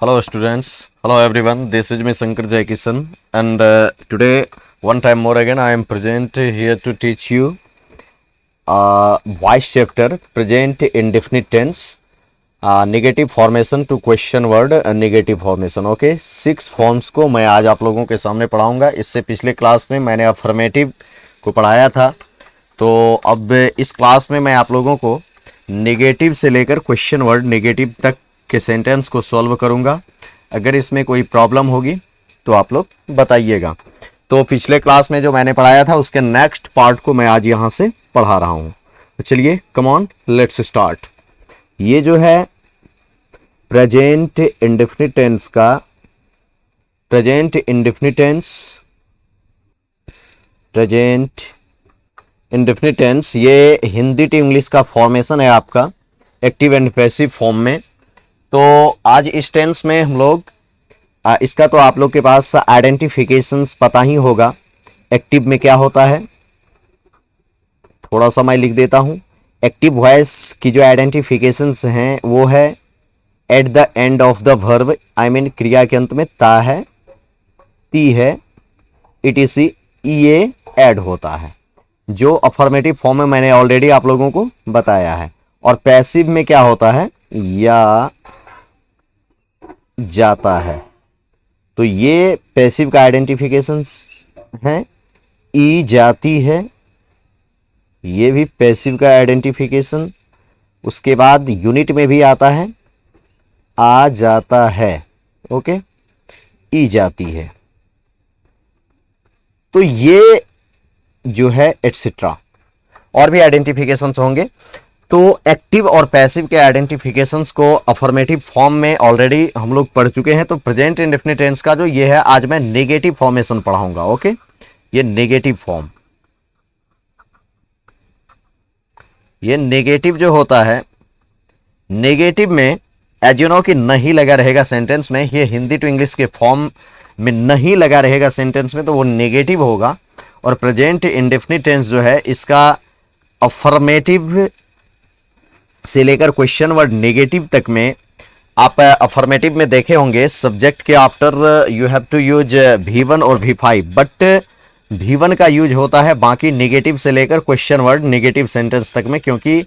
Hello students, hello everyone, this is me Shankar Jaikishan and today one time more again I am present here to teach you voice chapter present indefinite tense negative formation to question word negative formation okay 6 forms को मैं आज आप लोगों के सामने पढ़ाऊंगा। इससे पिछले क्लास में मैंने अफर्मेटिव को पढ़ाया था, तो अब इस क्लास में मैं आप लोगों को नेगेटिव से लेकर क्वेश्चन वर्ड नेगेटिव तक के सेंटेंस को सॉल्व करूंगा। अगर इसमें कोई प्रॉब्लम होगी तो आप लोग बताइएगा। तो पिछले क्लास में जो मैंने पढ़ाया था उसके नेक्स्ट पार्ट को मैं आज यहाँ से पढ़ा रहा हूँ। तो चलिए कम ऑन लेट्स स्टार्ट। ये जो है प्रेजेंट इंडेफिनिट टेंस का प्रेजेंट इंडेफिनिट टेंस ये हिंदी टू इंग्लिश का फॉर्मेशन है आपका एक्टिव एंड पैसिव फॉर्म में। तो आज इस टेंस में हम लोग इसका तो आप लोग के पास आइडेंटिफिकेशंस पता ही होगा। एक्टिव में क्या होता है, थोड़ा सा मैं लिख देता हूं। एक्टिव वॉइस की जो आइडेंटिफिकेशंस हैं वो है at the end of the verb, I mean क्रिया के अंत में ता है, ती है, etc ये ऐड होता है, जो अफर्मेटिव फॉर्म में मैंने ऑलरेडी आप लोगों को बताया है। और पैसिव में क्या होता है, या जाता है। तो ये पैसिव का आइडेंटिफिकेशन है। ई जाती है, ये भी पैसिव का आइडेंटिफिकेशन। उसके बाद यूनिट में भी आता है आ जाता है, ओके, ई जाती है। तो ये जो है एटसेट्रा और भी आइडेंटिफिकेशंस होंगे। तो एक्टिव और पैसिव के आइडेंटिफिकेशंस को अफर्मेटिव फॉर्म में ऑलरेडी हम लोग पढ़ चुके हैं। तो प्रेजेंट इंडेफिनिट टेंस का जो ये है आज मैं नेगेटिव फॉर्मेशन पढ़ाऊंगा। ओके, ये नेगेटिव फॉर्म, ये नेगेटिव जो होता है, नेगेटिव में एज यू नो कि नहीं लगा रहेगा सेंटेंस में। ये हिंदी टू इंग्लिश के फॉर्म में नहीं लगा रहेगा सेंटेंस में, तो वो नेगेटिव होगा। और प्रेजेंट इंडेफिनिट टेंस जो है इसका अफर्मेटिव से लेकर क्वेश्चन वर्ड नेगेटिव तक में आप अफर्मेटिव में देखे होंगे सब्जेक्ट के after you have to use V1 और V5, बट V1 का यूज होता है बाकी नेगेटिव से लेकर क्वेश्चन वर्ड नेगेटिव सेंटेंस तक में। क्योंकि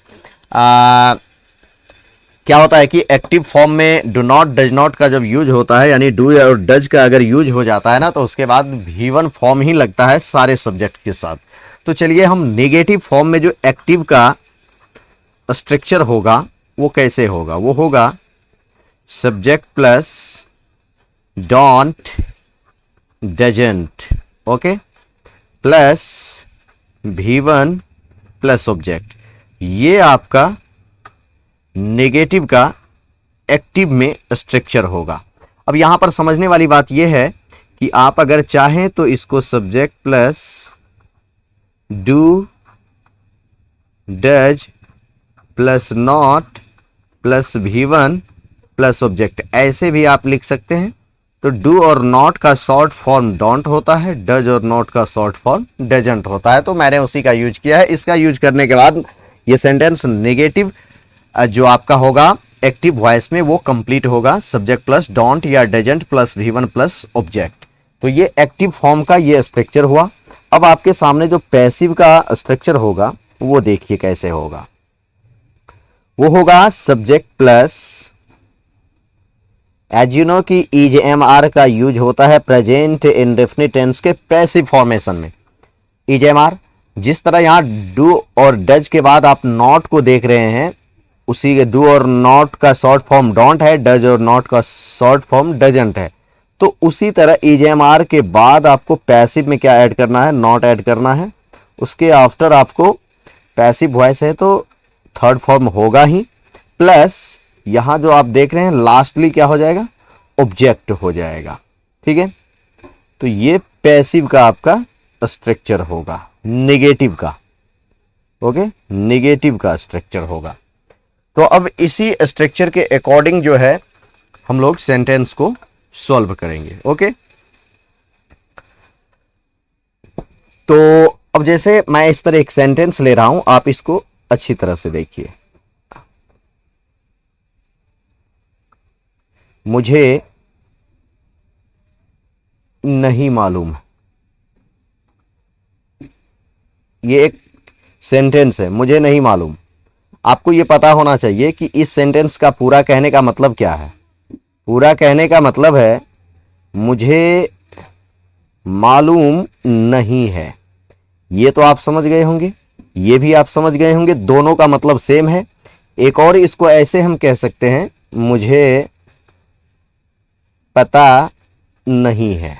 क्या होता है कि एक्टिव फॉर्म में डू नॉट डज नॉट का जब यूज होता है, यानी डू और डज का अगर यूज हो जाता है ना, तो उसके बाद V1 फॉर्म ही लगता है सारे सब्जेक्ट के साथ। तो चलिए हम नेगेटिव फॉर्म में जो एक्टिव का स्ट्रक्चर होगा वो कैसे होगा। वो होगा subject plus don't doesn't, okay, plus V1 plus object. ये आपका नेगेटिव का एक्टिव में स्ट्रक्चर होगा। अब यहां पर समझने वाली बात यह है कि आप अगर चाहें तो इसको subject plus do does plus not plus V1 plus object ऐसे भी आप लिख सकते हैं। तो डू और नॉट का शॉर्ट फॉर्म डोंट होता है, डज और नॉट का शॉर्ट फॉर्म डजंट होता है। तो मैंने उसी का यूज किया है। इसका यूज करने के बाद ये सेंटेंस नेगेटिव जो आपका होगा एक्टिव वॉइस में वो कंप्लीट होगा सब्जेक्ट प्लस डोंट या doesn't plus V1 plus object. तो ये एक्टिव फॉर्म का ये स्ट्रक्चर हुआ। अब आपके सामने जो पैसिव का स्ट्रक्चर होगा वो देखिए कैसे होगा। वो होगा subject plus, as you know कि EJMR का यूज होता है प्रेजेंट इंडेफिनिट टेंस के पैसिव फॉर्मेशन में। EJMR जिस तरह यहाँ डू और डज के बाद आप नॉट को देख रहे हैं, उसी के डू और नॉट का शॉर्ट फॉर्म डोंट है, डज और नॉट का शॉर्ट फॉर्म डजंट है। तो उसी तरह EJMR के बाद आपको पैसिव में क्या ऐड करना है, नॉट ऐड करना है। उसके आफ्टर आपको पैसिव वॉइस है तो थर्ड फॉर्म होगा ही, प्लस यहां जो आप देख रहे हैं लास्टली क्या हो जाएगा, ऑब्जेक्ट हो जाएगा। ठीक है, तो ये पैसिव का आपका स्ट्रक्चर होगा नेगेटिव का। ओके, नेगेटिव का स्ट्रक्चर होगा। तो अब इसी स्ट्रक्चर के अकॉर्डिंग जो है हम लोग सेंटेंस को सॉल्व करेंगे। ओके, तो अब जैसे मैं इस पर एक सेंटेंस ले रहा हूं, आप इसको अच्छी तरह से देखिए। मुझे नहीं मालूम। ये एक सेंटेंस है, मुझे नहीं मालूम। आपको ये पता होना चाहिए कि इस सेंटेंस का पूरा कहने का मतलब क्या है। पूरा कहने का मतलब है मुझे मालूम नहीं है। ये तो आप समझ गए होंगे, ये भी आप समझ गए होंगे, दोनों का मतलब सेम है। एक और इसको ऐसे हम कह सकते हैं, मुझे पता नहीं है।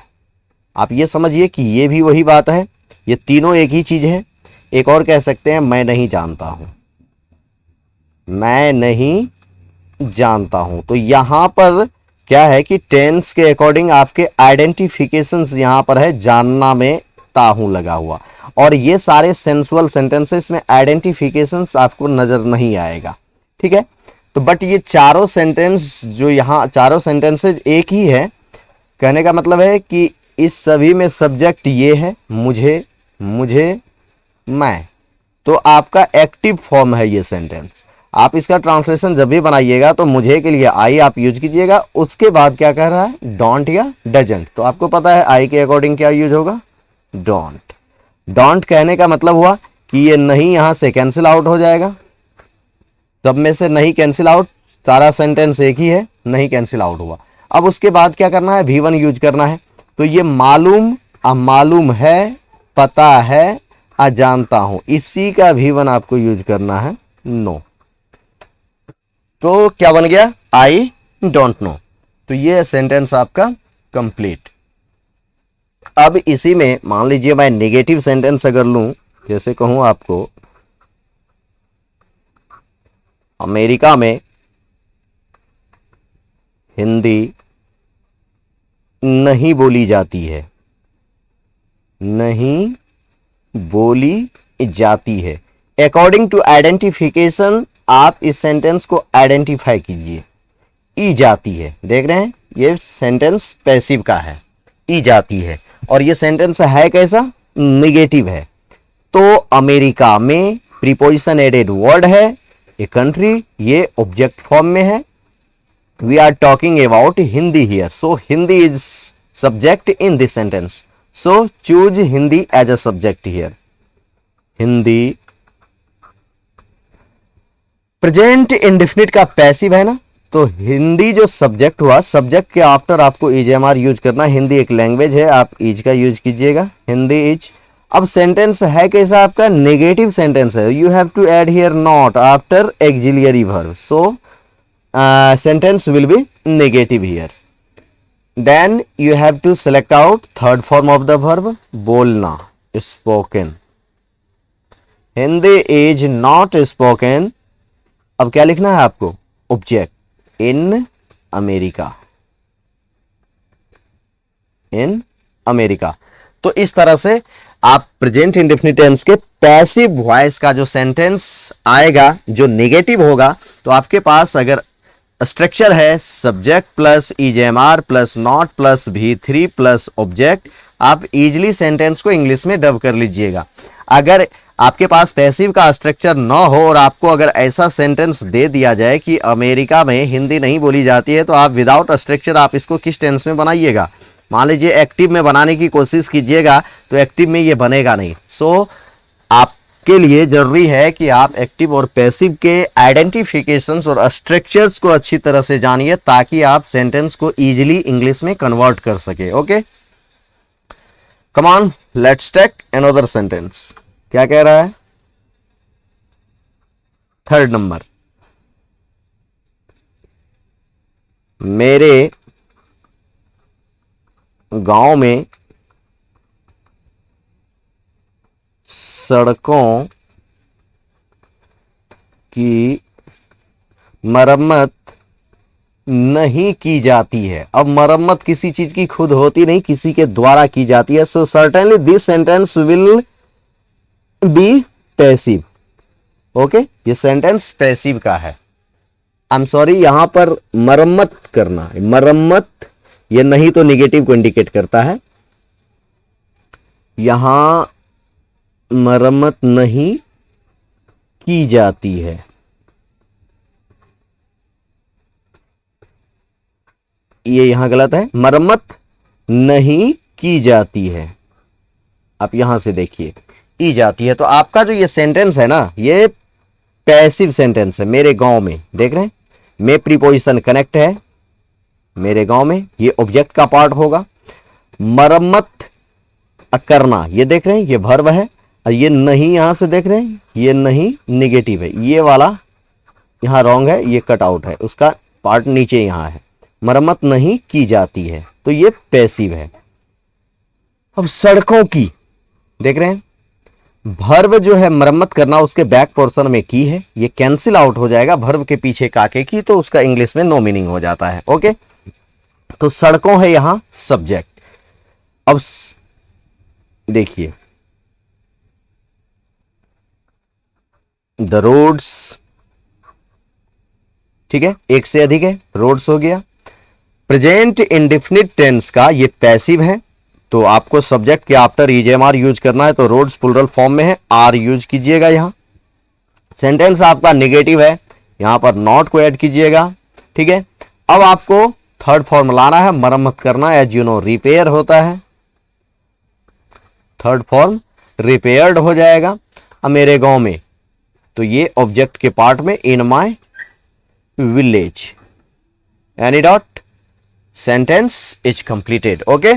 आप ये समझिए कि ये भी वही बात है, ये तीनों एक ही चीज है। एक और कह सकते हैं मैं नहीं जानता हूं, मैं नहीं जानता हूं। तो यहां पर क्या है कि टेंस के अकॉर्डिंग आपके आइडेंटिफिकेशंस यहां पर है, जानना में ताहू लगा हुआ। और ये सारे सेंसुअल सेंटेंसेस में आइडेंटिफिकेशंस आपको नजर नहीं आएगा, ठीक है। तो बट ये चारों सेंटेंस जो यहाँ चारों सेंटेंसेज एक ही है। कहने का मतलब है कि इस सभी में सब्जेक्ट ये है, मुझे, मुझे, मैं। तो आपका एक्टिव फॉर्म है ये सेंटेंस। आप इसका ट्रांसलेशन जब भी बनाइएगा तो मुझे के लिए आई आप यूज कीजिएगा। उसके बाद क्या कह रहा है, डोंट या डजंट। तो आपको पता है आई के अकॉर्डिंग क्या यूज होगा, डोंट। डोंट कहने का मतलब हुआ कि ये नहीं यहां से कैंसिल आउट हो जाएगा। सब में से नहीं कैंसिल आउट, सारा सेंटेंस एक ही है, नहीं कैंसिल आउट हुआ। अब उसके बाद क्या करना है, V1 यूज करना है। तो ये मालूम, मालूम है, पता है, जानता हूं, इसी का V1 आपको यूज करना है, नो। तो क्या बन गया, आई डोंट नो। तो ये सेंटेंस आपका कंप्लीट। अब इसी में मान लीजिए मैं नेगेटिव सेंटेंस अगर लूं, जैसे कहूं आपको अमेरिका में हिंदी नहीं बोली जाती है, नहीं बोली जाती है। अकॉर्डिंग टू आइडेंटिफिकेशन आप इस सेंटेंस को आइडेंटिफाई कीजिए। ई जाती है, देख रहे हैं ये सेंटेंस पैसिव का है, ई जाती है। और ये सेंटेंस है कैसा, निगेटिव है। तो अमेरिका में प्रीपोजिशन एडेड वर्ड है, ए कंट्री ये ऑब्जेक्ट फॉर्म में है। We are talking about Hindi here. So Hindi is subject in this sentence. So choose Hindi as a subject here. Hindi present indefinite का passive है ना, तो हिंदी जो सब्जेक्ट हुआ, सब्जेक्ट के आफ्टर आपको ईजेएमआर यूज करना। हिंदी एक लैंग्वेज है, आप इज का यूज कीजिएगा, हिंदी इज। अब सेंटेंस है कैसा आपका, नेगेटिव सेंटेंस है। You have to add here not after auxiliary verb, so sentence will be negative here. Then you have to select out third form of the verb, बोलना, spoken. Hindi is not spoken. अब क्या लिखना है आपको, object in America, in America. तो इस तरह से आप प्रेजेंट इंडेफिनिट टेंस के पैसिव वॉइस का जो सेंटेंस आएगा जो नेगेटिव होगा, तो आपके पास अगर स्ट्रक्चर है subject plus EJMR plus not plus V3 plus object, आप इजीली सेंटेंस को इंग्लिश में डब कर लीजिएगा। अगर आपके पास पैसिव का स्ट्रक्चर न हो और आपको अगर ऐसा सेंटेंस दे दिया जाए कि अमेरिका में हिंदी नहीं बोली जाती है, तो आप विदाउट स्ट्रक्चर आप इसको किस टेंस में बनाइएगा। मान लीजिए एक्टिव में बनाने की कोशिश कीजिएगा तो एक्टिव में ये बनेगा नहीं। सो आपके लिए जरूरी है कि आप एक्टिव और पैसिव के आइडेंटिफिकेशंस और स्ट्रक्चर्स को अच्छी तरह से जानिए, ताकि आप सेंटेंस को इजीली इंग्लिश में कन्वर्ट कर सके। Okay, come on, let's take another sentence. क्या कह रहा है, थर्ड नंबर, मेरे गांव में सड़कों की मरम्मत नहीं की जाती है। अब मरम्मत किसी चीज की खुद होती नहीं, किसी के द्वारा की जाती है। So certainly this sentence will be passive. Okay, ये सेंटेंस पैसिव का है। आई एम सॉरी, यहां पर मरम्मत करना है, मरम्मत ये नहीं तो निगेटिव को इंडिकेट करता है। यहां मरम्मत नहीं की जाती है। ये यहां गलत है, मरम्मत नहीं की जाती है। आप यहां से देखिए की जाती है, तो आपका जो ये सेंटेंस है ना, ये पैसिव सेंटेंस है। मेरे गांव में, देख रहे हैं, में प्रीपोजिशन कनेक्ट है, मेरे गांव में, ये ऑब्जेक्ट का पार्ट होगा। मरम्मत करना, ये देख रहे हैं, ये वर्ब है। और ये नहीं, यहां से देख रहे हैं, ये नहीं निगेटिव है, ये वाला यहां रॉन्ग है, ये कट आउट है, उसका पार्ट नीचे यहां है। मरम्मत नहीं की जाती है, तो ये पैसिव है। अब सड़कों की, देख रहे हैं, वर्ब जो है मरम्मत करना, उसके बैक पोर्शन में की है, ये कैंसिल आउट हो जाएगा वर्ब के पीछे काके की, तो उसका इंग्लिश में नो मीनिंग हो जाता है। ओके, तो सड़कों है यहां सब्जेक्ट। अब देखिए, द रोड्स, ठीक है, एक से अधिक है, रोड्स हो गया। प्रेजेंट इंडेफिनिट टेंस का ये पैसिव है, तो आपको सब्जेक्ट के आफ्टर ईजेएमआर यूज करना है, तो रोड्स प्लूरल फॉर्म में है, आर यूज कीजिएगा। यहां सेंटेंस आपका नेगेटिव है, यहां पर नॉट को ऐड कीजिएगा। ठीक है, अब आपको थर्ड फॉर्म लाना है, मरम्मत करना, एज यू नो रिपेयर होता है, थर्ड फॉर्म रिपेयर्ड हो जाएगा। अब मेरे गांव में, तो ये ऑब्जेक्ट के पार्ट में, in my village, any dot, sentence is completed. Okay,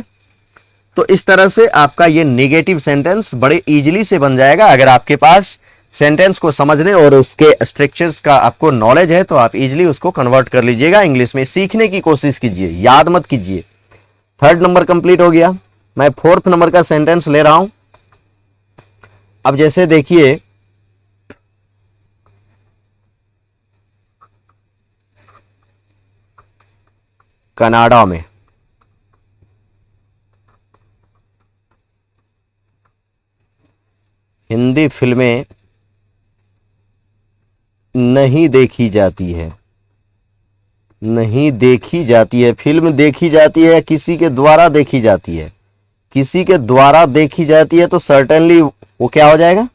तो इस तरह से आपका ये नेगेटिव सेंटेंस बड़े इजीली से बन जाएगा। अगर आपके पास सेंटेंस को समझने और उसके स्ट्रक्चर्स का आपको नॉलेज है, तो आप इजीली उसको कन्वर्ट कर लीजिएगा इंग्लिश में। सीखने की कोशिश कीजिए, याद मत कीजिए। थर्ड नंबर कंप्लीट हो गया, मैं फोर्थ नंबर का सेंटेंस ले रहा हूं। अब जैसे देखिए, कनाडा में, हिंदी फिल्में नहीं देखी जाती है, नहीं देखी जाती है। फिल्म देखी जाती है, किसी के द्वारा देखी जाती है, किसी के द्वारा देखी जाती है, तो सर्टेनली वो क्या हो जाएगा,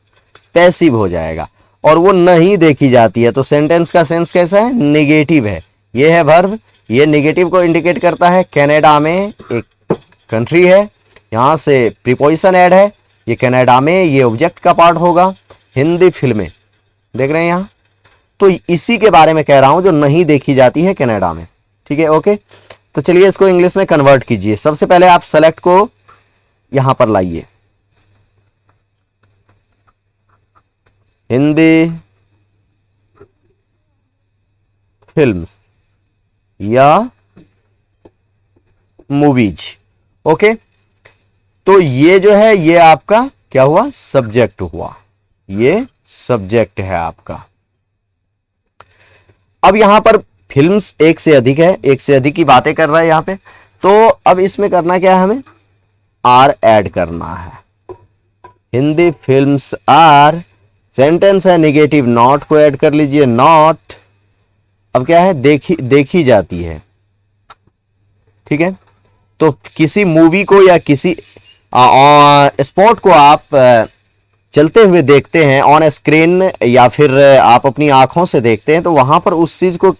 पैसिव हो जाएगा। और वो नहीं देखी जाती है, तो सेंटेंस का सेंस कैसा है, नेगेटिव है। ये है वर्ब, ये नेगेटिव को इंडिकेट करता है। कनाडा में एक कंट्री है, यहां से प्रीपोजिशन ऐड है, ये कनाडा में, ये ऑब्जेक्ट का पार्ट होगा। हिंदी फिल्में, देख रहे हैं यहां, तो इसी के बारे में कह रहा हूं जो नहीं देखी जाती है कनाडा में। ठीक है, ओके, तो चलिए इसको इंग्लिश में कन्वर्ट कीजिए। सबसे पहले आप सेलेक्ट को यहां पर लाइए, हिंदी फिल्म्स या मूवीज। ओके, तो ये जो है, ये आपका क्या हुआ, सब्जेक्ट हुआ, ये सब्जेक्ट है आपका। अब यहां पर फिल्म्स एक से अधिक है, एक से अधिक की बातें कर रहा है यहां पे, तो अब इसमें करना क्या है, हमें आर ऐड करना है। हिंदी फिल्म्स आर, सेंटेंस है नेगेटिव, नॉट को ऐड कर लीजिए, नॉट। अब क्या है, देखी जाती है। ठीक है, तो किसी मूवी को या किसी स्पॉट को आप चलते हुए देखते हैं ऑन स्क्रीन, या फिर आप अपनी आंखों से देखते हैं, तो वहां पर उस चीज को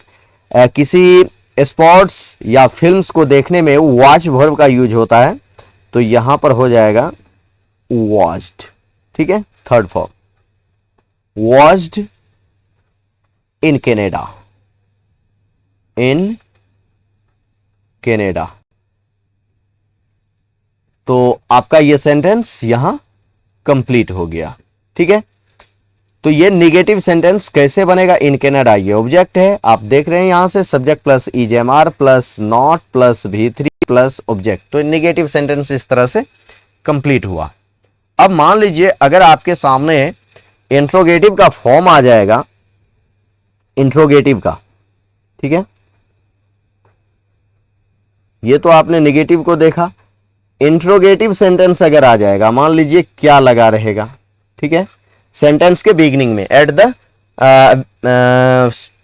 किसी स्पॉट्स या फिल्म्स को देखने में वॉच वर्ब का यूज होता है, तो यहां पर हो जाएगा वॉच्ड। ठीक है, third form, watched in Canada, in Canada. तो आपका ये सेंटेंस यहां कंप्लीट हो गया। ठीक है, तो ये नेगेटिव सेंटेंस कैसे बनेगा, इन कनाडा, ये ऑब्जेक्ट है, आप देख रहे हैं यहां से subject plus EJMR plus not plus V3 plus object, तो नेगेटिव सेंटेंस इस तरह से कंप्लीट हुआ। अब मान लीजिए अगर आपके सामने इंट्रोगेटिव का फॉर्म आ जाएगा, इंट्रोगेटिव का, ठीक है, ये तो आपने नेगेटिव को देखा, इंट्रोगेटिव सेंटेंस अगर आ जाएगा, मान लीजिए क्या लगा रहेगा, ठीक है, सेंटेंस के बिगिनिंग में, at the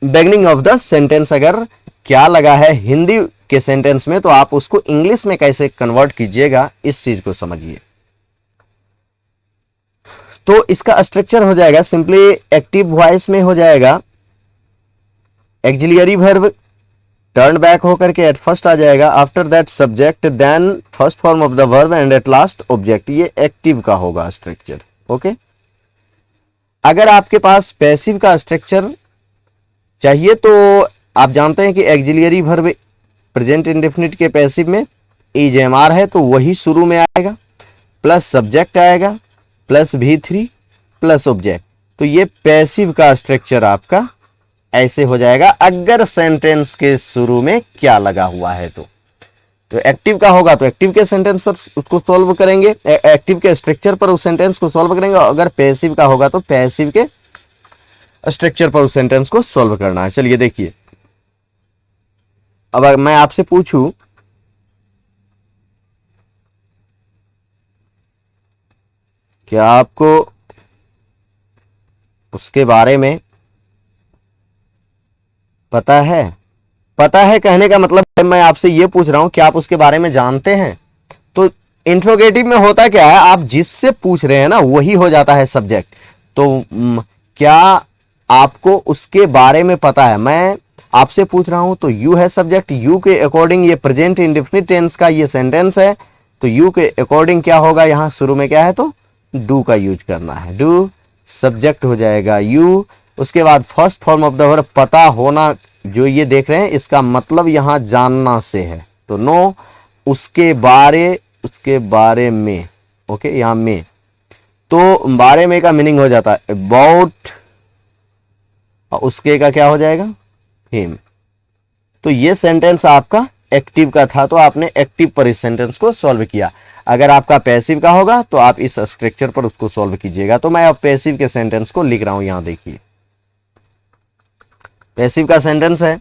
beginning of the sentence अगर क्या लगा है हिंदी के सेंटेंस में, तो आप उसको इंग्लिश में कैसे कन्वर्ट कीजिएगा, इस चीज को समझिए। तो इसका स्ट्रक्चर हो जाएगा सिंपली, एक्टिव वॉइस में हो जाएगा ऑक्सिलरी वर्ब टर्न बैक होकर के एट फर्स्ट आ जाएगा, after that subject, then first form of the verb and at last object. ये एक्टिव का होगा स्ट्रक्चर। ओके, अगर आपके पास पैसिव का स्ट्रक्चर चाहिए तो आप जानते हैं कि एक्सिलरी वर्ब प्रेजेंट इंडेफिनिट के पैसिव में इज एम आर है, तो वही शुरू में आएगा, प्लस सब्जेक्ट आएगा, प्लस V3 प्लस ऑब्जेक्ट। तो ये पैसिव का स्ट्रक्चर आपका ऐसे हो जाएगा अगर सेंटेंस के शुरू में क्या लगा हुआ है। तो एक्टिव का होगा तो एक्टिव के सेंटेंस पर उसको सॉल्व करेंगे, एक्टिव के स्ट्रक्चर पर उस सेंटेंस को सॉल्व करेंगे, और अगर पैसिव का होगा तो पैसिव के स्ट्रक्चर पर उस सेंटेंस को सॉल्व करना है। चलिए देखिए, अब मैं आपसे पूछूं क्या आपको उसके बारे में पता है? पता है कहने का मतलब है मैं आपसे ये पूछ रहा हूं कि आप उसके बारे में जानते हैं। तो इंट्रोगेटिव में होता क्या है, आप जिससे पूछ रहे हैं ना वही हो जाता है सब्जेक्ट। तो क्या आपको उसके बारे में पता है? मैं आपसे पूछ रहा हूं तो यू है सब्जेक्ट, यू के अकॉर्डिंग ये प्रेजेंट इंडेफिनिट टेंस का ये सेंटेंस है, तो यू के अकॉर्डिंग क्या होगा, यहां शुरू में क्या है तो डू का यूज करना है, डू सब्जेक्ट हो जाएगा यू। उसके बाद first form of the verb पता होना, जो ये देख रहे हैं इसका मतलब यहां जानना से है, तो नो उसके बारे में। ओके, यहां में तो बारे में का मीनिंग हो जाता है अबाउट, और उसके का क्या हो जाएगा हिम। तो ये सेंटेंस आपका एक्टिव का था, तो आपने एक्टिव पर इस सेंटेंस को सॉल्व किया। अगर आपका पैसिव का होगा तो आप इस स्ट्रक्चर पर उसको सॉल्व कीजिएगा। तो मैं अब पैसिव के सेंटेंस को लिख रहा हूं, यहां देखिए पैसिव का सेंटेंस है।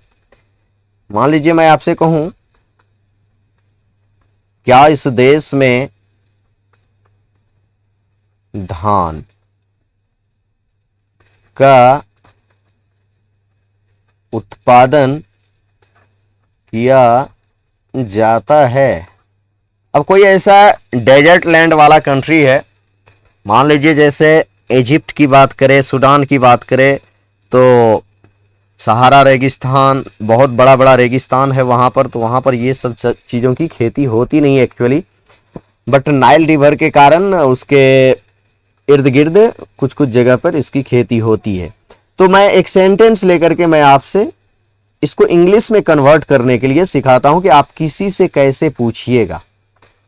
मान लीजिए मैं आपसे कहूं क्या इस देश में धान का उत्पादन किया जाता है। अब कोई ऐसा डेजर्ट लैंड वाला कंट्री है, मान लीजिए जैसे इजिप्ट की बात करें, सूडान की बात करें, तो सहारा रेगिस्तान, बहुत बड़ा बड़ा रेगिस्तान है वहाँ पर, तो वहाँ पर ये सब चीज़ों की खेती होती नहीं है एक्चुअली, बट नाइल रिवर के कारण उसके इर्द गिर्द कुछ कुछ जगह पर इसकी खेती होती है। तो मैं एक सेंटेंस लेकर के मैं आपसे इसको इंग्लिश में कन्वर्ट करने के लिए सिखाता हूँ कि आप किसी से कैसे पूछिएगा।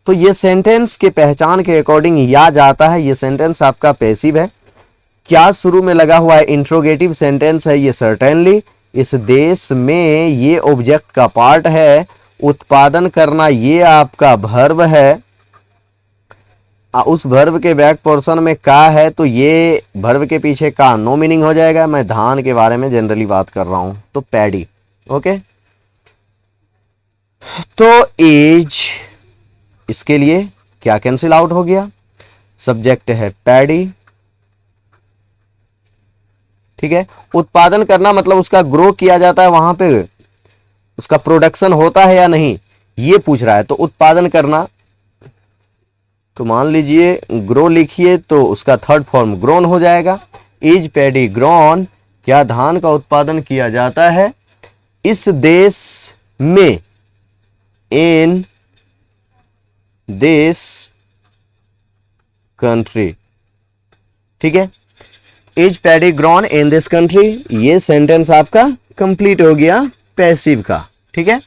तो ये सेंटेंस के पहचान के अकॉर्डिंग या जाता है, ये सेंटेंस आपका पैसिव है। क्या शुरू में लगा हुआ है, इंट्रोगेटिव सेंटेंस है ये सर्टेनली। इस देश में ये ऑब्जेक्ट का पार्ट है, उत्पादन करना ये आपका वर्ब है, उस वर्ब के बैक पोर्शन में का है, तो ये वर्ब के पीछे का नो मीनिंग हो जाएगा। मैं धान के बारे में जनरली बात कर रहा हूं, तो पैडी। ओके, तो एज, इसके लिए क्या कैंसिल आउट हो गया, सब्जेक्ट है पैडी, ठीक है। उत्पादन करना मतलब उसका ग्रो किया जाता है, वहां पे उसका प्रोडक्शन होता है या नहीं ये पूछ रहा है, तो उत्पादन करना, तो मान लीजिए ग्रो लिखिए तो उसका थर्ड फॉर्म ग्रोन हो जाएगा। इज पैडी ग्रोन, क्या धान का उत्पादन किया जाता है इस देश में, इन दिस कंट्री, ठीक है। Is paddy grown in this country, ये सेंटेंस आपका कंप्लीट हो गया पैसिव का, ठीक है।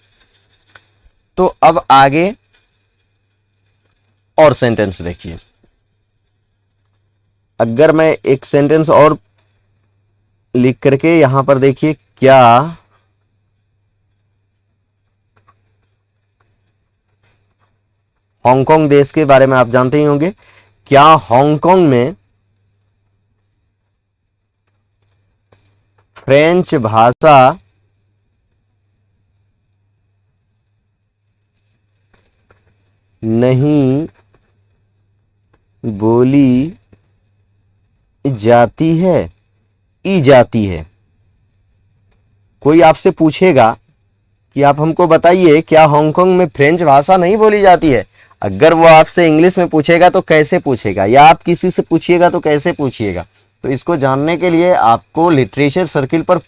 तो अब आगे और सेंटेंस देखिए, अगर मैं एक सेंटेंस और लिख करके यहां पर देखिए, क्या हांगकांग देश के बारे में आप जानते ही होंगे, क्या हांगकांग में फ्रेंच भाषा नहीं बोली जाती है, ई जाती है। कोई आपसे पूछेगा कि आप हमको बताइए क्या हांगकांग में फ्रेंच भाषा नहीं बोली जाती है, अगर वो आपसे इंग्लिश में पूछेगा तो कैसे पूछेगा, या आप किसी से पूछिएगा तो कैसे पूछिएगा। तो इसको जानने के लिए आपको लिटरेचर सर्किल पर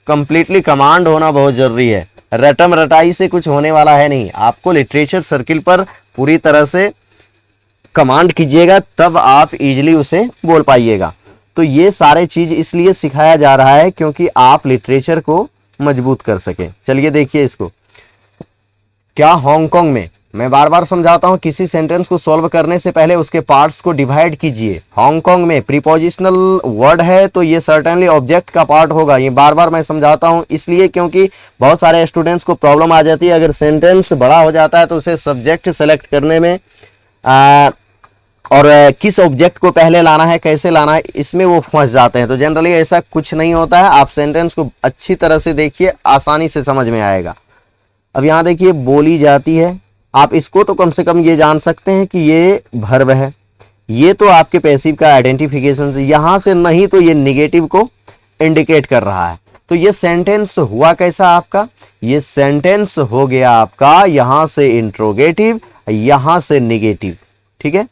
कंप्लीटली कमांड होना बहुत जरूरी है। रटम रटाई से कुछ होने वाला है नहीं। आपको लिटरेचर सर्किल पर पूरी तरह से कमांड कीजिएगा, तब आप इजीली उसे बोल पाइएगा। तो ये सारे चीज इसलिए सिखाया जा रहा है क्योंकि आप लिटरेचर को मजबूत कर सके। चलिए देखिए इसको, क्या हांगकांग में, मैं बार बार समझाता हूं, किसी सेंटेंस को सॉल्व करने से पहले उसके पार्ट्स को डिवाइड कीजिए। हांगकांग में प्रीपोजिशनल वर्ड है तो ये सर्टेनली ऑब्जेक्ट का पार्ट होगा। ये बार बार मैं समझाता हूं इसलिए क्योंकि बहुत सारे स्टूडेंट्स को प्रॉब्लम आ जाती है, अगर सेंटेंस बड़ा हो जाता है तो उसे सब्जेक्ट सेलेक्ट करने में और किस ऑब्जेक्ट को पहले लाना है, कैसे लाना है, इसमें वो फंस जाते हैं। तो जनरली ऐसा कुछ नहीं होता है। आप सेंटेंस को अच्छी तरह से देखिए, आसानी से समझ में आएगा। अब यहाँ देखिए बोली जाती है, आप इसको तो कम से कम ये जान सकते हैं कि ये वर्ब है। ये तो आपके पैसिव का आइडेंटिफिकेशन से, यहां से नहीं तो ये निगेटिव को इंडिकेट कर रहा है। तो ये सेंटेंस हुआ कैसा आपका, ये सेंटेंस हो गया आपका यहां से इंट्रोगेटिव, यहां से निगेटिव। ठीक है,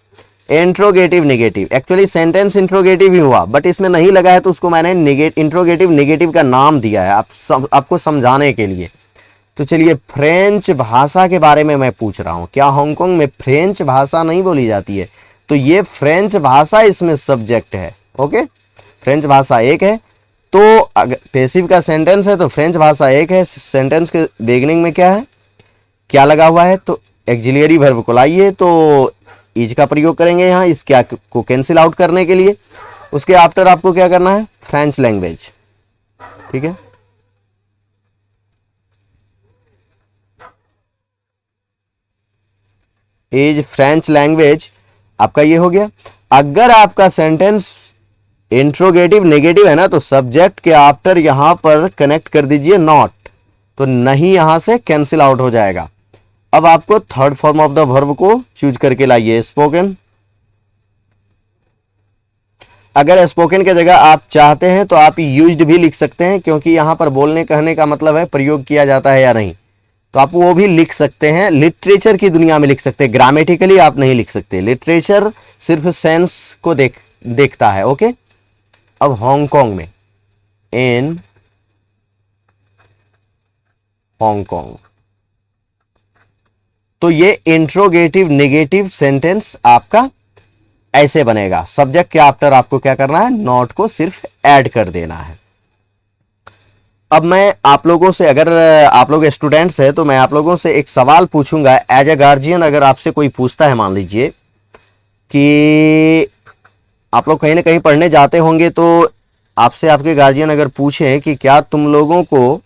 interrogative negative, actually sentence interrogative ही हुआ, बट इसमें नहीं लगा है तो उसको मैंने इंट्रोगेटिव निगेटिव का नाम दिया है आपको समझाने के लिए। तो चलिए, फ्रेंच भाषा के बारे में मैं पूछ रहा हूं, क्या हांगकांग में फ्रेंच भाषा नहीं बोली जाती है? तो ये फ्रेंच भाषा इसमें सब्जेक्ट है। ओके, फ्रेंच भाषा एक है, तो अगर पैसिव का सेंटेंस है तो फ्रेंच भाषा एक है। सेंटेंस के बिगिनिंग में क्या है, क्या लगा हुआ है, तो एक्सिलरी वर्ब को लाइए, तो इज का प्रयोग करेंगे यहाँ इस क्या को कैंसिल आउट करने के लिए। उसके आफ्टर आपको क्या करना है, फ्रेंच लैंग्वेज। ठीक है, इज फ्रेंच लैंग्वेज आपका ये हो गया। अगर आपका सेंटेंस इंट्रोगेटिव नेगेटिव है ना, तो सब्जेक्ट के आफ्टर यहां पर कनेक्ट कर दीजिए नॉट, तो नहीं यहां से कैंसिल आउट हो जाएगा। अब आपको third form of the verb को चूज करके लाइए, स्पोकन। अगर स्पोकन की जगह आप चाहते हैं तो आप यूज्ड भी लिख सकते हैं, क्योंकि यहां पर बोलने कहने का मतलब है प्रयोग किया जाता है या नहीं, तो आप वो भी लिख सकते हैं। लिटरेचर की दुनिया में लिख सकते हैं, ग्रामेटिकली आप नहीं लिख सकते। लिटरेचर सिर्फ सेंस को देखता है। ओके, अब हांगकांग में, इन हांगकांग, तो ये इंट्रोगेटिव नेगेटिव सेंटेंस आपका ऐसे बनेगा। सब्जेक्ट के आफ्टर आपको क्या करना है, नॉट को सिर्फ ऐड कर देना है। अब मैं आप लोगों से, अगर आप लोग स्टूडेंट्स हैं तो मैं आप लोगों से एक सवाल पूछूंगा एज ए गार्जियन। अगर आपसे कोई पूछता है, मान लीजिए कि आप लोग कहीं ना कहीं पढ़ने जाते होंगे, तो आपसे आपके गार्जियन अगर पूछे कि क्या तुम लोगों को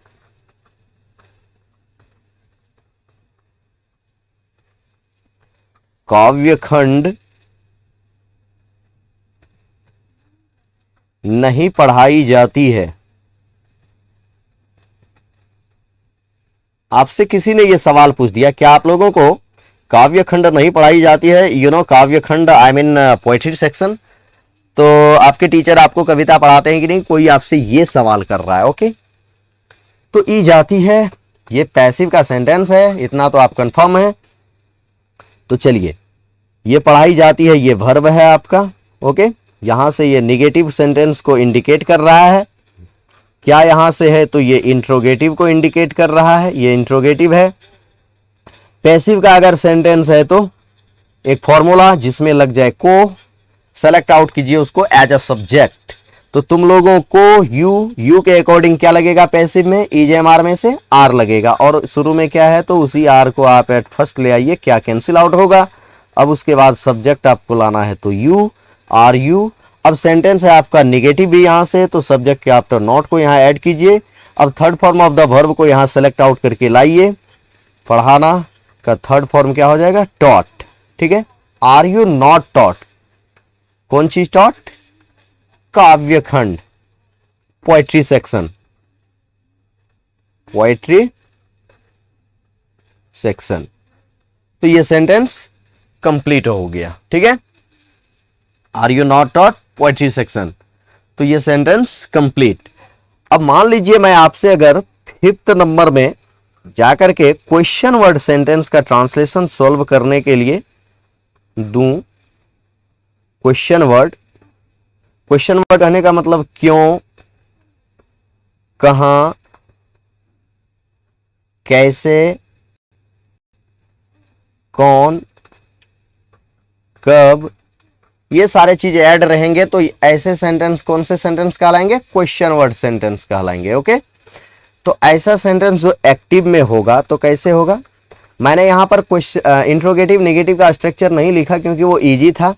काव्यखंड नहीं पढ़ाई जाती है, आपसे किसी ने यह सवाल पूछ दिया, क्या आप लोगों को काव्यखंड नहीं पढ़ाई जाती है, काव्यखंड आई मीन पोएट्री सेक्शन, तो आपके टीचर आपको कविता पढ़ाते हैं कि नहीं, कोई आपसे ये सवाल कर रहा है। ओके, तो ई जाती है, ये पैसिव का सेंटेंस है, इतना तो आप कंफर्म है। तो चलिए, ये पढ़ाई जाती है, ये वर्ब है आपका। ओके, यहां से ये निगेटिव सेंटेंस को इंडिकेट कर रहा है, क्या यहां से है, तो ये इंट्रोगेटिव को इंडिकेट कर रहा है, ये इंट्रोगेटिव है। पैसिव का अगर सेंटेंस है तो एक फॉर्मूला जिसमें लग जाए को, सेलेक्ट आउट कीजिए उसको एज अ सब्जेक्ट। तो तुम लोगों को यू के अकॉर्डिंग क्या लगेगा, पैसिव में ईजेएमआर में से आर लगेगा, और शुरू में क्या है तो उसी आर को आप एट फर्स्ट ले आइए, क्या कैंसिल आउट होगा। अब उसके बाद सब्जेक्ट आपको लाना है तो यू, आर यू। अब सेंटेंस है आपका निगेटिव भी यहां से, तो सब्जेक्ट के आफ्टर नॉट को यहां ऐड कीजिए। अब third form of the verb को यहां सेलेक्ट आउट करके लाइए, पढ़ाना का थर्ड फॉर्म क्या हो जाएगा, टॉट। ठीक है, आर यू नॉट टॉट, कौन चीज टॉट, काव्यखंड, पोएट्री सेक्शन, पोएट्री सेक्शन। तो ये सेंटेंस कंप्लीट हो गया। ठीक है, are you not taught poetry section, तो ये सेंटेंस कंप्लीट। अब मान लीजिए मैं आपसे अगर 5th नंबर में जाकर के क्वेश्चन वर्ड सेंटेंस का ट्रांसलेशन सॉल्व करने के लिए दूं, क्वेश्चन वर्ड कहने का मतलब क्यों, कहां, कैसे, कौन, कब, ये सारे चीज ऐड रहेंगे तो ऐसे सेंटेंस कौन से सेंटेंस कहलाएंगे? क्वेश्चन वर्ड सेंटेंस कहलाएंगे। ओके, तो ऐसा सेंटेंस जो एक्टिव में होगा तो कैसे होगा? मैंने यहां पर क्वेश्चन इंट्रोगेटिव नेगेटिव का स्ट्रक्चर नहीं लिखा क्योंकि वो इजी था,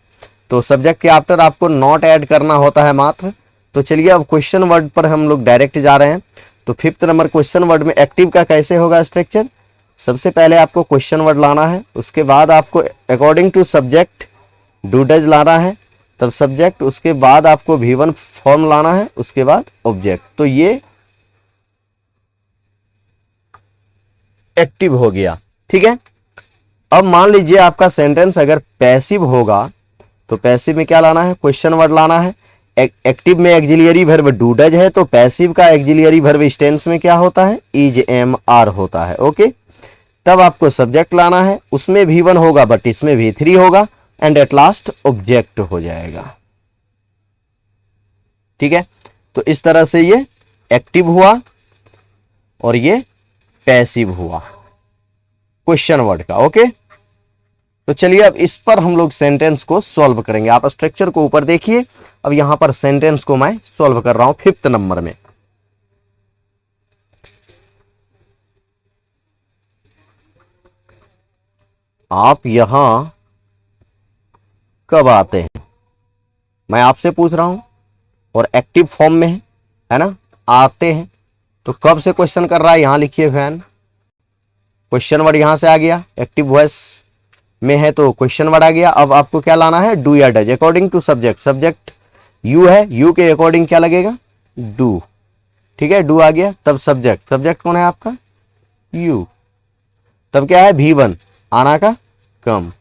तो सब्जेक्ट के आफ्टर आपको नॉट ऐड करना होता है मात्र। तो चलिए अब क्वेश्चन वर्ड पर हम लोग डायरेक्ट जा रहे हैं। तो 5th नंबर क्वेश्चन वर्ड में एक्टिव का कैसे होगा स्ट्रक्चर? सबसे पहले आपको क्वेश्चन वर्ड लाना है, उसके बाद आपको according to subject do does लाना है, तब सब्जेक्ट, उसके बाद आपको V1 फॉर्म लाना है, उसके बाद ऑब्जेक्ट। तो ये एक्टिव हो गया। ठीक है, अब मान लीजिए आपका सेंटेंस अगर पैसिव होगा तो पैसिव में क्या लाना है? क्वेश्चन वर्ड लाना है। एक्टिव में एक्सिलरी वर्ब डू डज है, तो पैसिव का एक्सिलरी वर्ब इस टेंस में क्या होता है? इज एम आर होता है। ओके, तब आपको सब्जेक्ट लाना है, उसमें V1 होगा बट इसमें V3 होगा, एंड एट लास्ट ऑब्जेक्ट हो जाएगा। ठीक है, तो इस तरह से ये एक्टिव हुआ और ये पैसिव हुआ क्वेश्चन वर्ड का। ओके, तो चलिए अब इस पर हम लोग सेंटेंस को सॉल्व करेंगे। आप स्ट्रक्चर को ऊपर देखिए, अब यहां पर सेंटेंस को मैं सॉल्व कर रहा हूं 5th नंबर में। आप यहां कब आते हैं? मैं आपसे पूछ रहा हूं, और एक्टिव फॉर्म में है ना, आते हैं, तो कब से क्वेश्चन कर रहा है? यहां लिखिए फैन, क्वेश्चन वर्ड यहां से आ गया, एक्टिव वॉइस में है तो क्वेश्चन वर्ड आ गया। अब आपको क्या लाना है? डू या does according to subject. Subject you है, यू के अकॉर्डिंग क्या लगेगा? डू। ठीक है, डू आ गया, तब सब्जेक्ट, सब्जेक्ट कौन है आपका? यू, तब क्या है? V1 आना का कम,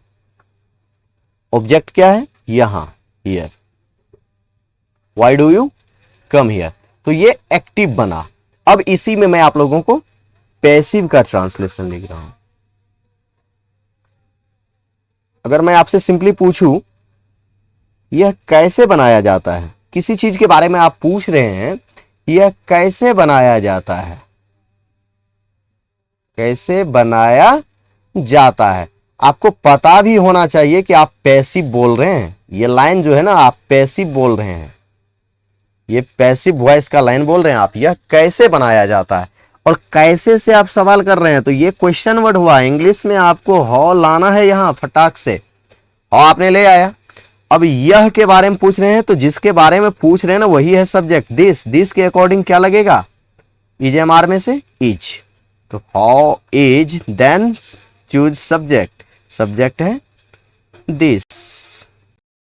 ऑब्जेक्ट क्या है? यहां here, why do you come here. तो ये एक्टिव बना। अब इसी में मैं आप लोगों को पैसिव का ट्रांसलेशन लिख रहा हूं। अगर मैं आपसे सिंपली पूछूं यह कैसे बनाया जाता है, किसी चीज के बारे में आप पूछ रहे हैं, यह कैसे बनाया जाता है, कैसे बनाया जाता है, आपको पता भी होना चाहिए कि आप पैसिव बोल रहे हैं। ये लाइन जो है ना, आप पैसिव बोल रहे हैं, ये पैसिव वॉइस का लाइन बोल रहे हैं आप। यह कैसे बनाया जाता है, और कैसे से आप सवाल कर रहे हैं, तो ये क्वेश्चन वर्ड हुआ। इंग्लिश में आपको हाउ लाना है, यहां फटाक से हाउ आपने ले आया। अब यह के बारे में पूछ रहे हैं, तो जिसके बारे में पूछ रहे हैं ना वही है सब्जेक्ट। दिस के अकॉर्डिंग क्या लगेगा? इज एम आर में से इज, तो how is, then choose subject, subject है दिस,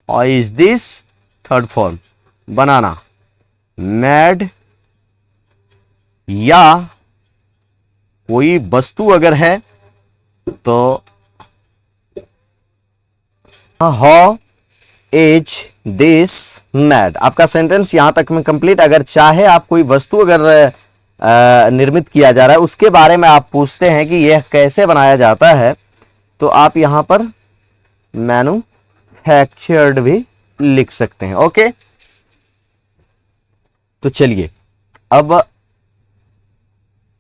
और इज दिस थर्ड फॉर्म बनाना, मैड, या कोई वस्तु अगर है तो हाउ इज दिस मैड। आपका सेंटेंस यहां तक में कंप्लीट। अगर चाहे आप कोई वस्तु अगर निर्मित किया जा रहा है, उसके बारे में आप पूछते हैं कि यह कैसे बनाया जाता है, तो आप यहां पर मैन्युफैक्चर्ड भी लिख सकते हैं। ओके, तो चलिए अब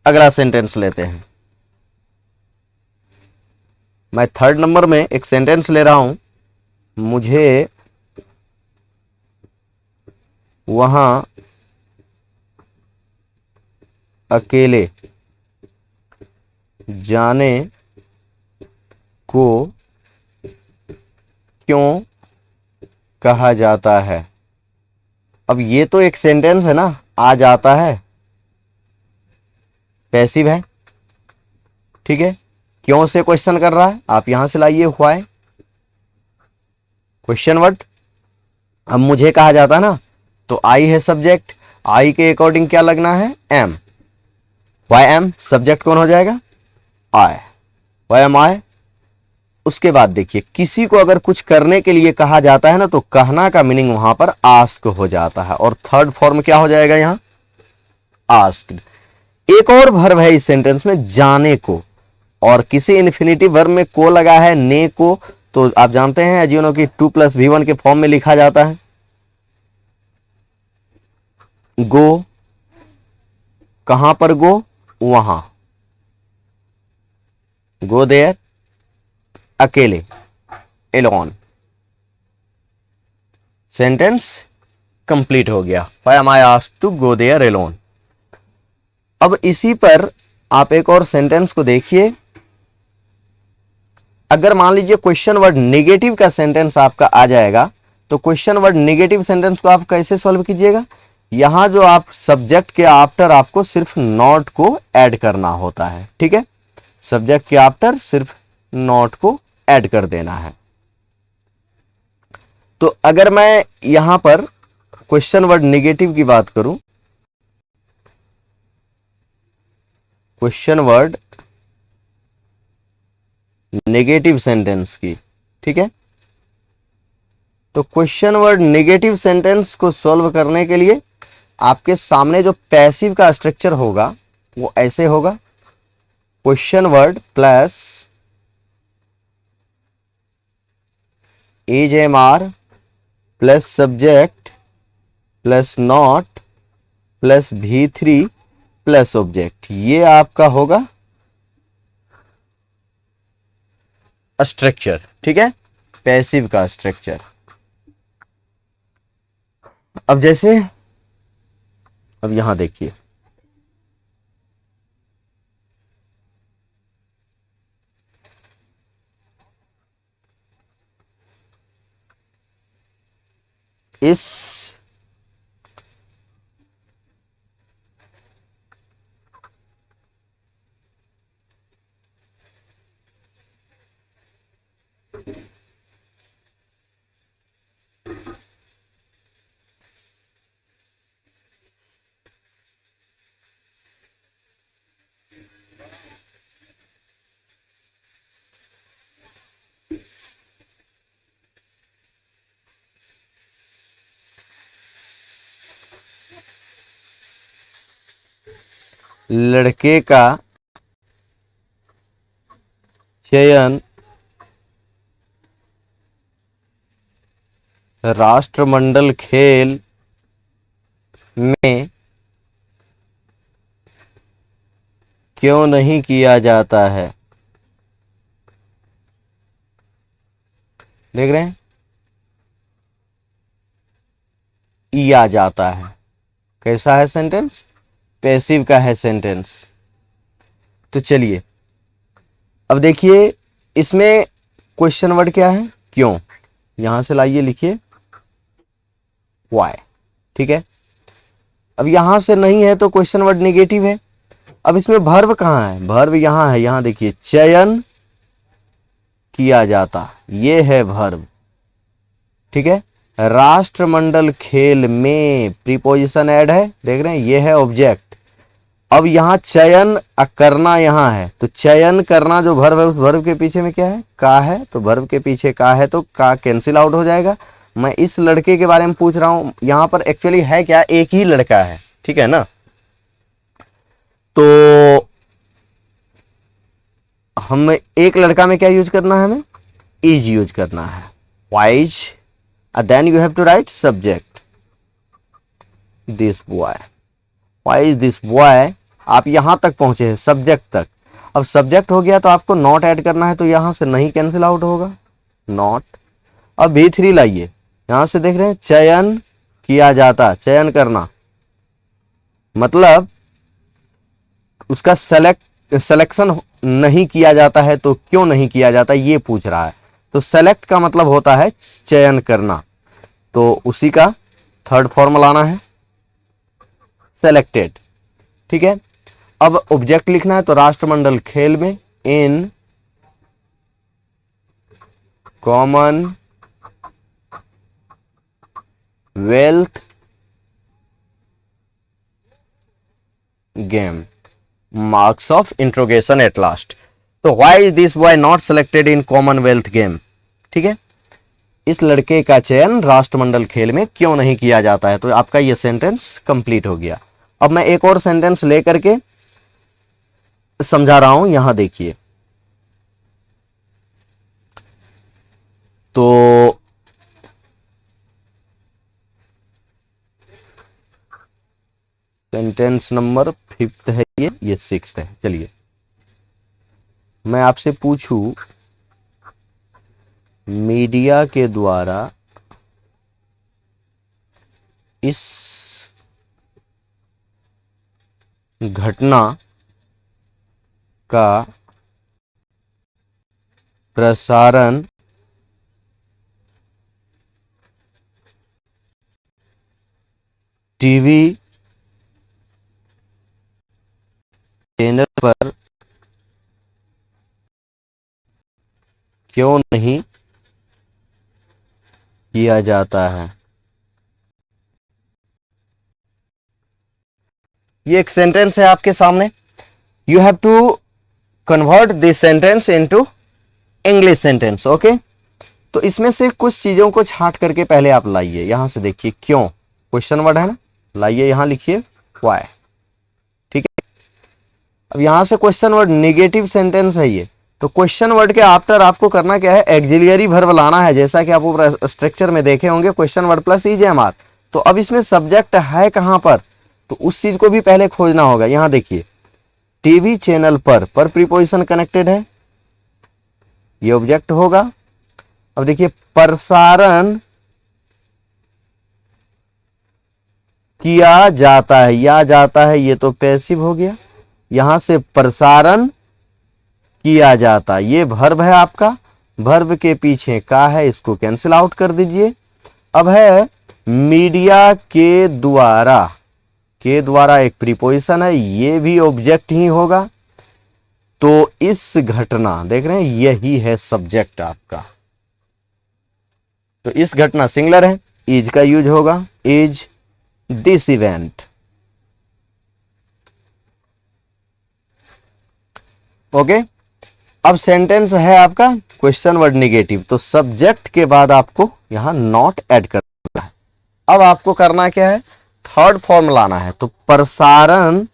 अगला सेंटेंस लेते हैं। मैं 3rd नंबर में एक सेंटेंस ले रहा हूं, मुझे वहां अकेले जाने को क्यों कहा जाता है? अब ये तो एक सेंटेंस है ना, आ जाता है, पैसिव है। ठीक है, क्यों से क्वेश्चन कर रहा है, आप यहां से लाइए व्हाई, क्वेश्चन वर्ड। अब मुझे कहा जाता है ना, तो आई है सब्जेक्ट, आई के अकॉर्डिंग क्या लगना है? एम, वाई एम, सब्जेक्ट कौन हो जाएगा? आई, वाई एम आई। उसके बाद देखिए, किसी को अगर कुछ करने के लिए कहा जाता है ना, तो कहना का मीनिंग वहां पर आस्क हो जाता है, और थर्ड फॉर्म क्या हो जाएगा यहां? आस्क्ड। एक और वर्ब है इस सेंटेंस में, जाने को, और किसी इन्फिनिटिव वर्ब में को लगा है, ने को, तो आप जानते हैं एज यू नो कि 2 + V1 के फॉर्म में लिखा जाता है। गो, कहां पर गो? वहां, गो देयर, अकेले, एलोन। सेंटेंस कंप्लीट हो गया। Why am I asked to go there alone. अब इसी पर आप एक और सेंटेंस को देखिए। अगर मान लीजिए क्वेश्चन वर्ड नेगेटिव का सेंटेंस आपका आ जाएगा, तो क्वेश्चन वर्ड नेगेटिव सेंटेंस को आप कैसे सॉल्व कीजिएगा? यहां जो आप सब्जेक्ट के आफ्टर आपको सिर्फ नॉट को ऐड करना होता है। ठीक है, सब्जेक्ट के आफ्टर सिर्फ नॉट को ऐड कर देना है। तो अगर मैं यहां पर क्वेश्चन वर्ड नेगेटिव की बात करूं, क्वेश्चन वर्ड नेगेटिव सेंटेंस की, ठीक है, तो क्वेश्चन वर्ड नेगेटिव सेंटेंस को सॉल्व करने के लिए आपके सामने जो पैसिव का स्ट्रक्चर होगा वो ऐसे होगा। Question word plus is am are plus subject plus not plus V3 plus object, ये आपका होगा स्ट्रक्चर। ठीक है, पैसिव का स्ट्रक्चर। अब जैसे अब यहां देखिए, इस लड़के का चयन राष्ट्रमंडल खेल में क्यों नहीं किया जाता है? देख रहे हैं, किया जाता है। कैसा है सेंटेंस? पैसिव का है सेंटेंस। तो चलिए अब देखिए, इसमें क्वेश्चन वर्ड क्या है? क्यों। यहां से लाइए, लिखिए वाई। ठीक है, अब यहां से नहीं है तो क्वेश्चन वर्ड नेगेटिव है। अब इसमें वर्ब कहां है? वर्ब यहां है, यहां देखिए, चयन किया जाता, ये है वर्ब। ठीक है, राष्ट्रमंडल खेल में प्रीपोजिशन ऐड है, देख रहे हैं, ये है ऑब्जेक्ट। अब यहां चयन करना यहां है, तो चयन करना जो वर्ब है, उस वर्ब के पीछे में क्या है? का है, तो वर्ब के पीछे का है तो का कैंसिल आउट हो जाएगा। मैं इस लड़के के बारे में पूछ रहा हूं, यहां पर एक्चुअली है क्या? एक ही लड़का है, ठीक है ना। तो हम एक लड़का में क्या यूज करना है? हमें इज यूज करना है, wise. Then you have to write subject, this boy. Why is this boy, आप यहां तक पहुंचे हैं, सब्जेक्ट तक। अब सब्जेक्ट हो गया तो आपको नॉट ऐड करना है, तो यहां से नहीं कैंसिल आउट होगा, नॉट। अब V3 लाइए, यहां से देख रहे हैं, चयन किया जाता, चयन करना मतलब उसका सिलेक्शन नहीं किया जाता है, तो क्यों नहीं किया जाता ये पूछ रहा है। तो सेलेक्ट का मतलब होता है चयन करना, तो उसी का थर्ड फॉर्म लाना है, सेलेक्टेड। ठीक है, अब ऑब्जेक्ट लिखना है, तो राष्ट्रमंडल खेल में in commonwealth game, marks of interrogation at last. तो why is this boy not selected in commonwealth game? ठीक है, इस लड़के का चयन राष्ट्रमंडल खेल में क्यों नहीं किया जाता है। तो आपका ये सेंटेंस कंप्लीट हो गया। अब मैं एक और सेंटेंस लेकर के समझा रहा हूं, यहां देखिए। तो सेंटेंस नंबर 5 है, ये 6 है। चलिए, मैं आपसे पूछूं मीडिया के द्वारा इस घटना का प्रसारण टीवी चैनल पर क्यों नहीं किया जाता है। ये एक सेंटेंस है आपके सामने। You have to convert this sentence into English sentence. Okay, तो इसमें से कुछ चीजों को छांट करके पहले आप लाइए। यहां से देखिए, क्यों क्वेश्चन वर्ड है ना, लाइए यहां लिखिए व्हाई। ठीक है, अब यहां से क्वेश्चन वर्ड नेगेटिव सेंटेंस है ये, तो क्वेश्चन वर्ड के आफ्टर आपको करना क्या है, एक्सिलियरी वर्ब लाना है। जैसा कि आप ऊपर स्ट्रक्चर में देखे होंगे, क्वेश्चन वर्ड प्लस ईजेएमआर। तो अब इसमें सब्जेक्ट है कहां पर, तो उस चीज को भी पहले खोजना होगा। यहां देखिए, टीवी चैनल पर प्रीपोजिशन कनेक्टेड है, ये ऑब्जेक्ट होगा। अब देखिए, प्रसारण किया जाता है, या जाता है, ये तो पैसिव हो गया। यहां से प्रसारण किया जाता, ये वर्ब है आपका। वर्ब के पीछे का है, इसको कैंसिल आउट कर दीजिए। अब है मीडिया के द्वारा, के द्वारा एक प्रीपोजिशन है, ये भी ऑब्जेक्ट ही होगा। तो इस घटना, देख रहे हैं, यही है सब्जेक्ट आपका। तो इस घटना सिंगुलर है, इज का यूज होगा, इज दिस इवेंट। ओके, अब सेंटेंस है आपका क्वेश्चन वर्ड नेगेटिव, तो सब्जेक्ट के बाद आपको यहां नॉट ऐड करना है। अब आपको करना क्या है, थर्ड फॉर्म लाना है। तो प्रसारण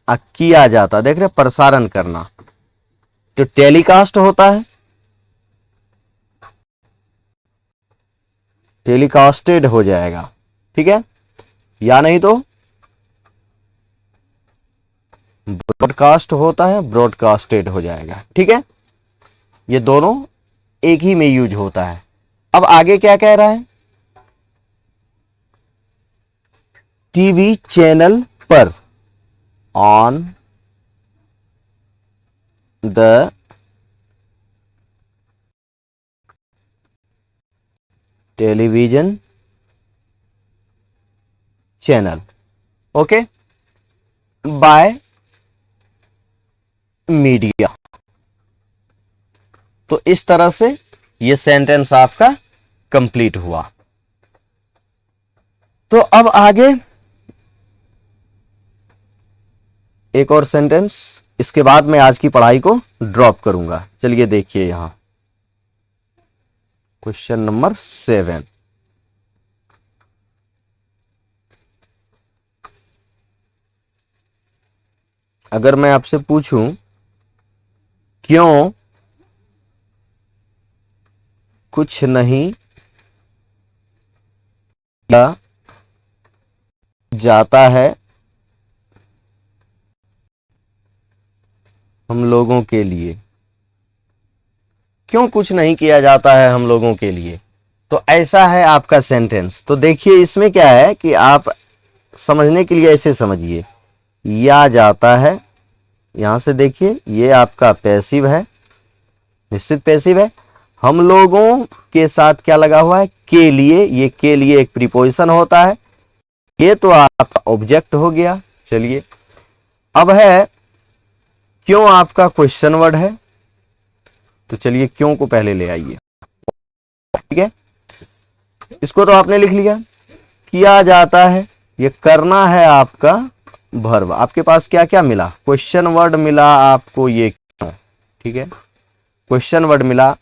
किया जाता, देख रहे, प्रसारण करना, तो टेलीकास्ट होता है, टेलीकास्टेड हो जाएगा। ठीक है, या नहीं तो ब्रॉडकास्ट होता है, ब्रॉडकास्टेड हो जाएगा। ठीक है, ये दोनों एक ही में यूज होता है। अब आगे क्या कह रहा है, टीवी चैनल पर, on the television channel. Okay, by media. तो इस तरह से ये सेंटेंस आपका कंप्लीट हुआ। तो अब आगे एक और सेंटेंस, इसके बाद मैं आज की पढ़ाई को ड्रॉप करूंगा। चलिए देखिए, यहां क्वेश्चन नंबर 7। अगर मैं आपसे पूछूं क्यों कुछ नहीं किया जाता है हम लोगों के लिए, क्यों कुछ नहीं किया जाता है हम लोगों के लिए, तो ऐसा है आपका सेंटेंस। तो देखिए, इसमें क्या है कि आप समझने के लिए ऐसे समझिए, या जाता है, यहां से देखिए, ये आपका पैसिव है, निश्चित पैसिव है। हम लोगों के साथ क्या लगा हुआ है, के लिए, ये के लिए एक प्रीपोजिशन होता है, ये तो आपका ऑब्जेक्ट हो गया। चलिए, अब है क्यों आपका क्वेश्चन वर्ड है, तो चलिए क्यों को पहले ले आइए। ठीक है, इसको तो आपने लिख लिया, किया जाता है, ये करना है आपका वर्ब। आपके पास क्या क्या मिला, क्वेश्चन वर्ड मिला आपको, ये क्यों। ठीक है, क्वेश्चन वर्ड मिला,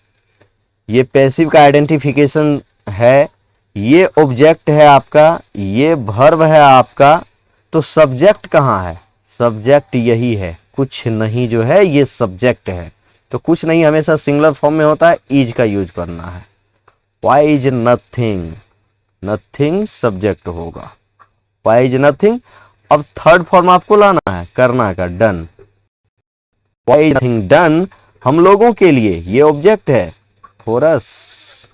ये पैसिव का आइडेंटिफिकेशन है, ये ऑब्जेक्ट है आपका, ये वर्ब है आपका। तो सब्जेक्ट कहां है, सब्जेक्ट यही है, कुछ नहीं जो है ये सब्जेक्ट है। तो कुछ नहीं हमेशा सिंगुलर फॉर्म में होता है, इज का यूज करना है। Why is nothing, nothing subject होगा, वाई इज नथिंग। अब थर्ड फॉर्म आपको लाना है, करना का, डन। व्हाई नथिंग डन, हम लोगों के लिए, ये ऑब्जेक्ट है फॉर अस।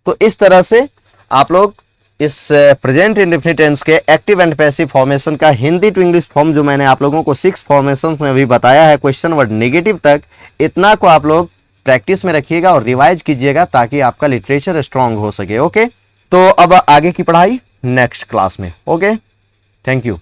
तो इस तरह से आप लोग इस प्रेजेंट इंडेफिनिट टेंस के एक्टिव एंड पैसिव फॉर्मेशन का हिंदी टू इंग्लिश फॉर्म जो मैंने आप लोगों को 6 फॉर्मेशन में भी बताया है क्वेश्चन वर्ड नेगेटिव तक, इतना को आप लोग प्रैक्टिस में रखिएगा और रिवाइज कीजिएगा ताकि आपका लिटरेचर स्ट्रांग हो सके। ओके, तो अब आगे की पढ़ाई नेक्स्ट क्लास में। Okay, thank you.